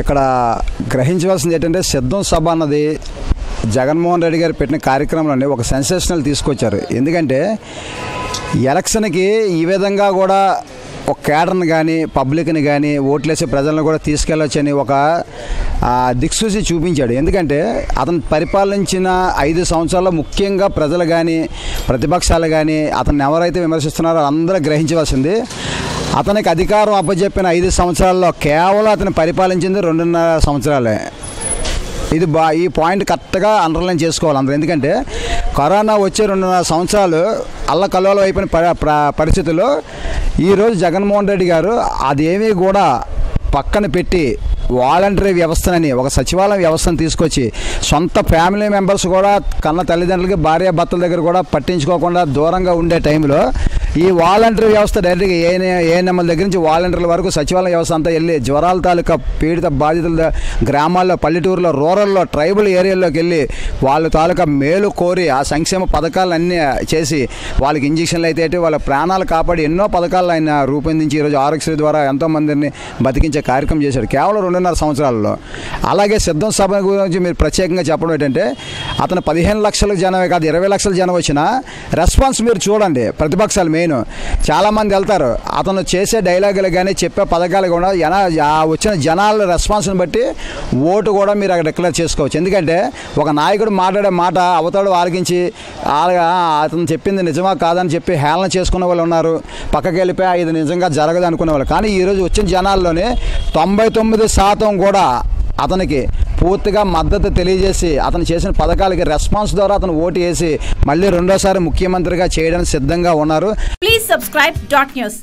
ఇక్కడ గ్రహించవలసింది ఏంటంటే సిద్ధం సభ అన్నది జగన్మోహన్ రెడ్డి గారు పెట్టిన కార్యక్రమంలోనే ఒక సెన్సేషనల్ తీసుకొచ్చారు. ఎందుకంటే ఎలక్షన్కి ఈ విధంగా కూడా ఒక కేడర్ని కానీ పబ్లిక్ని కానీ ఓట్లేసే ప్రజలను కూడా తీసుకెళ్ళొచ్చని ఒక దిక్సూచి చూపించాడు. ఎందుకంటే అతను పరిపాలించిన 5 సంవత్సరాల్లో ముఖ్యంగా ప్రజలు కానీ ప్రతిపక్షాలు కానీ అతన్ని ఎవరైతే విమర్శిస్తున్నారో అందరూ గ్రహించవలసింది, అతనికి అధికారం అప్పచెప్పిన 5 సంవత్సరాల్లో కేవలం అతను పరిపాలించింది 2.5 సంవత్సరాలే. ఇది ఈ పాయింట్ కరెక్ట్గా అండర్లైన్ చేసుకోవాలి అందరూ. ఎందుకంటే కరోనా వచ్చే 2.5 సంవత్సరాలు అల్లకల్లోలం అయిపోయిన పరిస్థితుల్లో ఈరోజు జగన్మోహన్ రెడ్డి గారు అదేమీ కూడా పక్కన పెట్టి వాలంటరీ వ్యవస్థనని ఒక సచివాలయం వ్యవస్థను తీసుకొచ్చి సొంత ఫ్యామిలీ మెంబర్స్ కూడా కన్న తల్లిదండ్రులకి భార్యాభర్తల దగ్గర కూడా పట్టించుకోకుండా దూరంగా ఉండే టైంలో ఈ వాలంటరీ వ్యవస్థ డైరెక్ట్గా ఏఎన్ఎంల దగ్గర నుంచి వాలంటీర్ల వరకు సచివాలయం వ్యవస్థ అంతా వెళ్ళి జ్వరాల తాలూకా పీడిత బాధితుల గ్రామాల్లో, పల్లెటూరులో, రూరల్లో, ట్రైబల్ ఏరియాల్లోకి వెళ్ళి వాళ్ళ తాలూకా మేలు కోరి ఆ సంక్షేమ పథకాలన్నీ చేసి వాళ్ళకి ఇంజక్షన్లు అయితే వాళ్ళ ప్రాణాలు కాపాడి ఎన్నో పథకాలు ఆయన రూపొందించి ఈరోజు ఆరోగ్యశ్రీ ద్వారా ఎంతోమందిని బతికించే కార్యక్రమం చేశాడు కేవలం 2.5 సంవత్సరాలలో. అలాగే సిద్ధం సభ గురించి మీరు ప్రత్యేకంగా చెప్పడం ఏంటంటే అతను 15 లక్షల జనమే కాదు 20 లక్షల జనం వచ్చిన రెస్పాన్స్ మీరు చూడండి. ప్రతిపక్షాలు మెయిన్ చాలామంది వెళ్తారు, అతను చేసే డైలాగులు కానీ చెప్పే పథకాలు కూడా వచ్చిన జనాల రెస్పాన్స్ని బట్టి ఓటు కూడా మీరు అక్కడ డిక్లేర్ చేసుకోవచ్చు. ఎందుకంటే ఒక నాయకుడు మాట్లాడే మాట అవతడు ఆలకించి అతను చెప్పింది నిజమా కాదని చెప్పి హేళన చేసుకునే వాళ్ళు ఉన్నారు, పక్కకి వెళ్ళిపోయి ఇది నిజంగా జరగదు అనుకునే వాళ్ళు. కానీ ఈరోజు వచ్చిన జనాల్లోనే 99% కూడా అతనికి పూర్తిగా మద్దతు తెలియజేసి అతను చేసిన పథకాలకి రెస్పాన్స్ ద్వారా అతను ఓటు వేసి మళ్ళీ రెండోసారి ముఖ్యమంత్రిగా చేయడానికి సిద్ధంగా ఉన్నారు. Please subscribe .news